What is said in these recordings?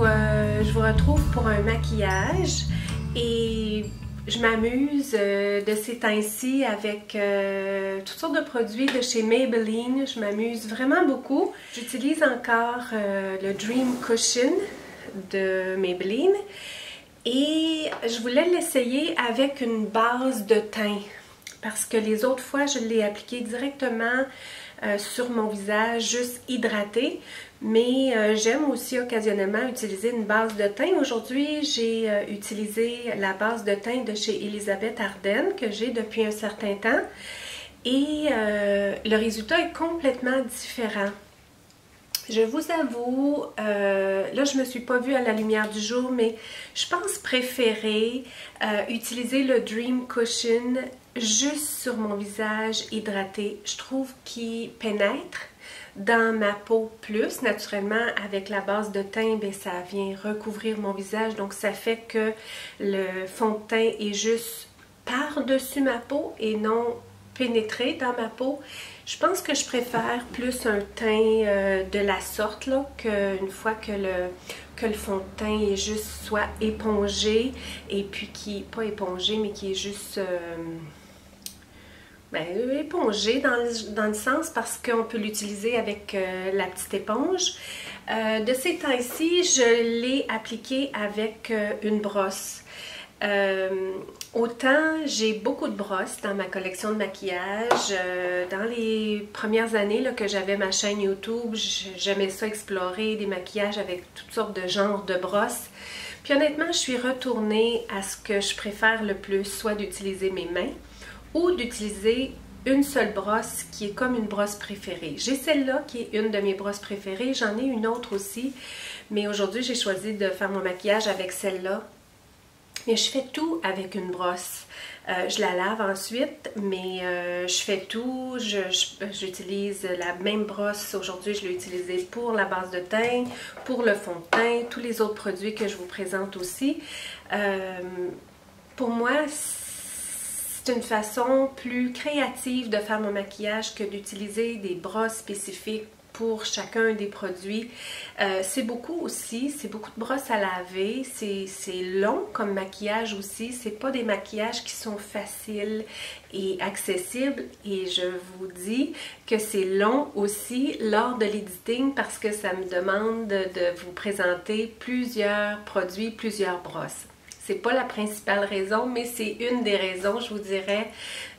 je vous retrouve pour un maquillage et je m'amuse de ces temps-ci avec toutes sortes de produits de chez Maybelline. Je m'amuse vraiment beaucoup. J'utilise encore le Dream Cushion de Maybelline et je voulais l'essayer avec une base de teint parce que les autres fois je l'ai appliqué directement sur mon visage, juste hydraté. Mais j'aime aussi occasionnellement utiliser une base de teint. Aujourd'hui, j'ai utilisé la base de teint de chez Elisabeth Arden que j'ai depuis un certain temps. Et le résultat est complètement différent. Je vous avoue, là je me suis pas vue à la lumière du jour, mais je pense préférer utiliser le Dream Cushion juste sur mon visage hydraté. Je trouve qu'il pénètre dans ma peau plus. Naturellement, avec la base de teint, bien, ça vient recouvrir mon visage, donc ça fait que le fond de teint est juste par-dessus ma peau et non pénétré dans ma peau. Je pense que je préfère plus un teint de la sorte, là, qu'une fois que le fond de teint est juste soit épongé, et puis qui, pas épongé, mais qui est juste épongé dans le sens parce qu'on peut l'utiliser avec la petite éponge. De ces temps-ci, je l'ai appliqué avec une brosse. Autant j'ai beaucoup de brosses dans ma collection de maquillage. Dans les premières années là, que j'avais ma chaîne YouTube, j'aimais ça explorer des maquillages avec toutes sortes de genres de brosses. Puis honnêtement, je suis retournée à ce que je préfère le plus, soit d'utiliser mes mains ou d'utiliser une seule brosse qui est comme une brosse préférée. J'ai celle-là qui est une de mes brosses préférées, j'en ai une autre aussi, mais aujourd'hui j'ai choisi de faire mon maquillage avec celle-là. Mais je fais tout avec une brosse. Je la lave ensuite, mais je fais tout. J'utilise la même brosse. Aujourd'hui, je l'ai utilisée pour la base de teint, pour le fond de teint, tous les autres produits que je vous présente aussi. Pour moi, c'est une façon plus créative de faire mon maquillage que d'utiliser des brosses spécifiques pour chacun des produits. C'est beaucoup aussi, c'est beaucoup de brosses à laver, c'est long comme maquillage aussi, c'est pas des maquillages qui sont faciles et accessibles, et je vous dis que c'est long aussi lors de l'editing parce que ça me demande de vous présenter plusieurs produits, plusieurs brosses. C'est pas la principale raison, mais c'est une des raisons, je vous dirais.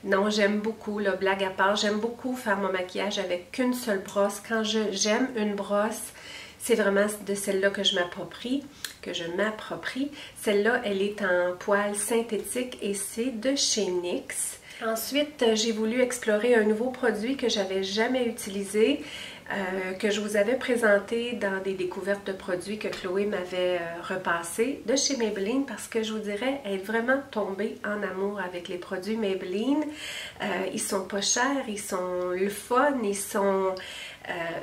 Non, j'aime beaucoup, là, blague à part, j'aime beaucoup faire mon maquillage avec qu'une seule brosse. Quand j'aime une brosse, c'est vraiment de celle-là que je m'approprie, Celle-là, elle est en poil synthétique et c'est de chez NYX. Ensuite, j'ai voulu explorer un nouveau produit que j'avais jamais utilisé, que je vous avais présenté dans des découvertes de produits que Chloé m'avait repassé de chez Maybelline, parce que je vous dirais, elle est vraiment tombée en amour avec les produits Maybelline. Ils sont pas chers, ils sont le fun, ils sont...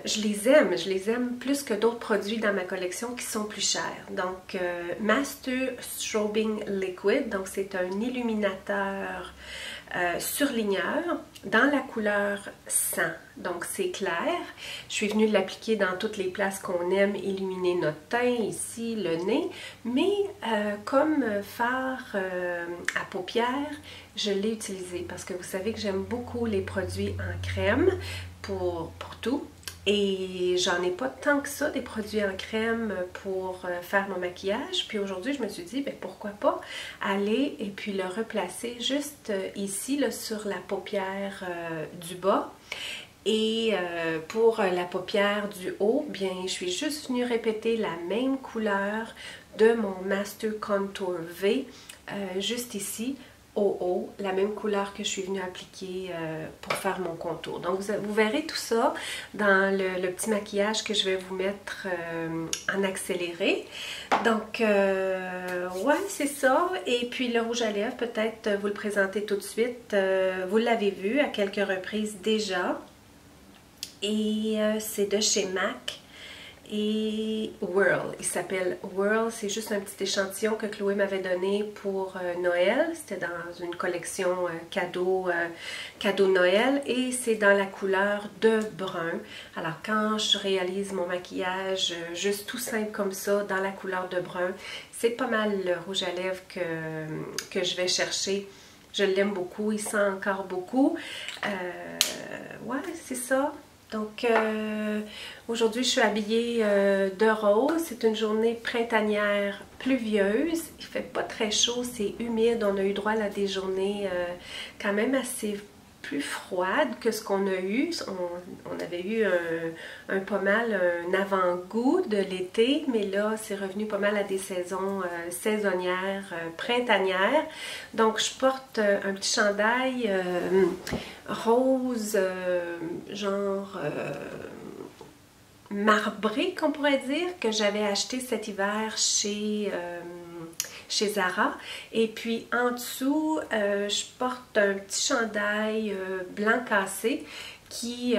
je les aime plus que d'autres produits dans ma collection qui sont plus chers. Donc, Master Strobing Liquid, donc c'est un illuminateur surligneur dans la couleur 100, donc c'est clair. Je suis venue l'appliquer dans toutes les places qu'on aime illuminer notre teint, ici le nez, mais comme fard à paupières, je l'ai utilisé parce que vous savez que j'aime beaucoup les produits en crème pour tout. Et j'en ai pas tant que ça des produits en crème pour faire mon maquillage. Puis aujourd'hui, je me suis dit, ben pourquoi pas aller et puis le replacer juste ici, là, sur la paupière du bas. Et pour la paupière du haut, bien, je suis juste venue répéter la même couleur de mon Master Contour V, juste ici, au haut, la même couleur que je suis venue appliquer pour faire mon contour. Donc vous verrez tout ça dans le petit maquillage que je vais vous mettre en accéléré. Donc ouais, c'est ça. Et puis le rouge à lèvres, peut-être vous le présenter tout de suite. Vous l'avez vu à quelques reprises déjà. Et c'est de chez MAC. et Whirl. Il s'appelle Whirl, c'est juste un petit échantillon que Chloé m'avait donné pour Noël. C'était dans une collection cadeau Noël et c'est dans la couleur de brun. Alors quand je réalise mon maquillage juste tout simple comme ça, dans la couleur de brun, c'est pas mal le rouge à lèvres que je vais chercher. Je l'aime beaucoup, il sent encore beaucoup. Ouais, c'est ça. Donc, aujourd'hui, je suis habillée de rose. C'est une journée printanière pluvieuse. Il fait pas très chaud, c'est humide. On a eu droit à des journées quand même assez plus froides que ce qu'on a eu. On avait eu pas mal un avant-goût de l'été, mais là, c'est revenu pas mal à des saisons saisonnières, printanières. Donc, je porte un petit chandail rose, genre marbré, qu'on pourrait dire, que j'avais acheté cet hiver chez Zara. Et puis en dessous, je porte un petit chandail blanc cassé qui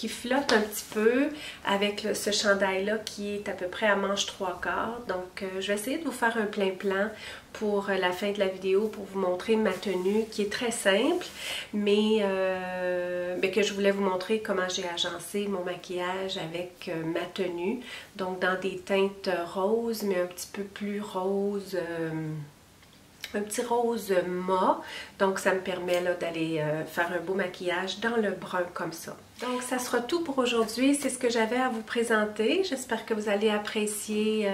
flotte un petit peu avec ce chandail-là qui est à peu près à manche 3/4. Donc, je vais essayer de vous faire un plein plan pour la fin de la vidéo pour vous montrer ma tenue qui est très simple, mais que je voulais vous montrer comment j'ai agencé mon maquillage avec ma tenue. Donc, dans des teintes roses, mais un petit peu plus rose. Un petit rose mat, donc ça me permet d'aller faire un beau maquillage dans le brun comme ça. Donc ça sera tout pour aujourd'hui, c'est ce que j'avais à vous présenter. J'espère que vous allez apprécier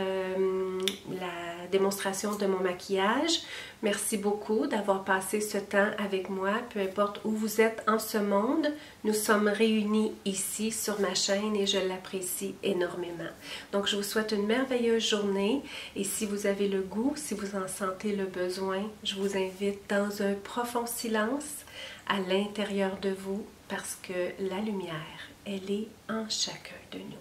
la démonstration de mon maquillage. Merci beaucoup d'avoir passé ce temps avec moi, peu importe où vous êtes en ce monde. Nous sommes réunis ici sur ma chaîne et je l'apprécie énormément. Donc je vous souhaite une merveilleuse journée et si vous avez le goût, si vous en sentez le besoin, je vous invite dans un profond silence à l'intérieur de vous parce que la lumière, elle est en chacun de nous.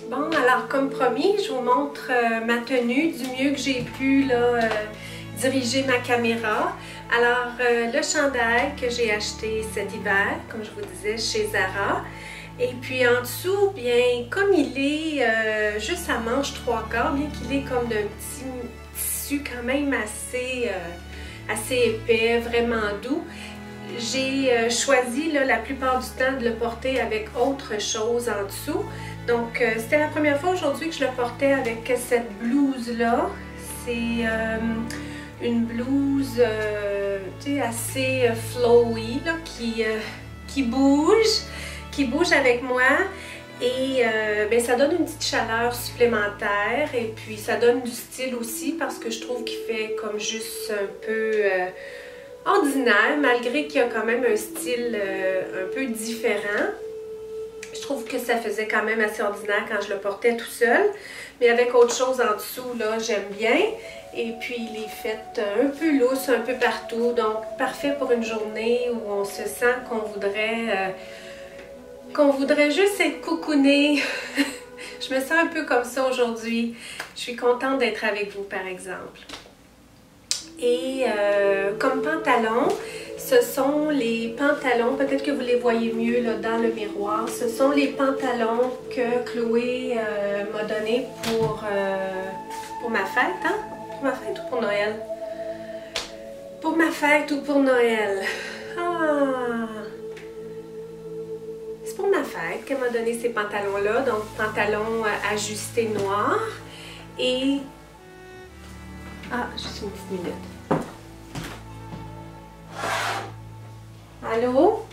Bon, alors comme promis, je vous montre ma tenue du mieux que j'ai pu là, diriger ma caméra. Alors, le chandail que j'ai acheté cet hiver, comme je vous disais, chez Zara. Et puis en dessous, bien, comme il est juste à manche 3/4, bien qu'il est comme d'un petit tissu quand même assez épais, vraiment doux, j'ai choisi là, la plupart du temps de le porter avec autre chose en dessous. Donc, c'était la première fois aujourd'hui que je le portais avec cette blouse-là. C'est une blouse assez flowy, là, qui bouge avec moi. Et ben, ça donne une petite chaleur supplémentaire et puis ça donne du style aussi parce que je trouve qu'il fait comme juste un peu ordinaire malgré qu'il y a quand même un style un peu différent. Je trouve que ça faisait quand même assez ordinaire quand je le portais tout seul. Mais avec autre chose en dessous, là, j'aime bien. Et puis, il est fait un peu lousse, un peu partout. Donc, parfait pour une journée où on se sent qu'on voudrait juste être coucouné. Je me sens un peu comme ça aujourd'hui. Je suis contente d'être avec vous, par exemple. Et comme pantalon, ce sont les pantalons, peut-être que vous les voyez mieux là, dans le miroir, ce sont les pantalons que Chloé m'a donnés pour ma fête, hein? Pour ma fête ou pour Noël? Pour ma fête ou pour Noël? Ah! C'est pour ma fête qu'elle m'a donné ces pantalons-là, donc pantalons ajustés noirs et... Ah, juste une petite minute. Allô?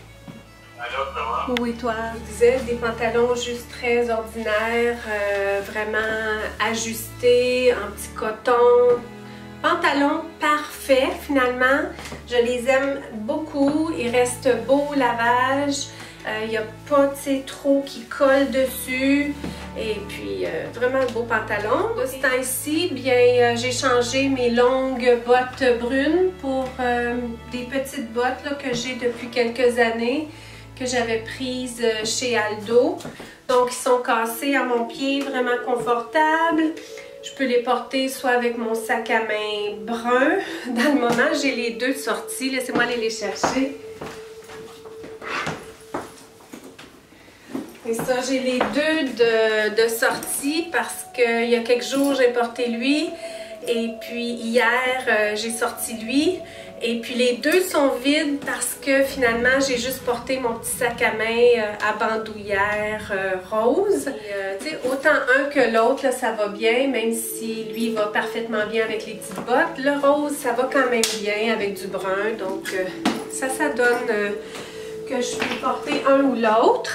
Allô, ça va? Oui, toi? Je vous disais, des pantalons juste très ordinaires, vraiment ajustés, en petit coton. Pantalons parfaits, finalement. Je les aime beaucoup. Ils restent beaux au lavage. Il n'y a pas trop qui colle dessus. Et puis, vraiment un beau pantalon. De ce temps-ci, bien, j'ai changé mes longues bottes brunes pour des petites bottes là, que j'ai depuis quelques années, que j'avais prises chez Aldo. Donc, ils sont cassés à mon pied, vraiment confortables. Je peux les porter soit avec mon sac à main brun. Dans le moment, j'ai les deux sortis. Laissez-moi aller les chercher. Et ça, j'ai les deux de sortie parce qu'il y a quelques jours, j'ai porté lui. Et puis hier, j'ai sorti lui. Et puis les deux sont vides parce que finalement, j'ai juste porté mon petit sac à main à bandoulière rose. Autant un que l'autre, ça va bien, même si lui va parfaitement bien avec les petites bottes. Le rose, ça va quand même bien avec du brun. Donc ça donne que je peux porter un ou l'autre.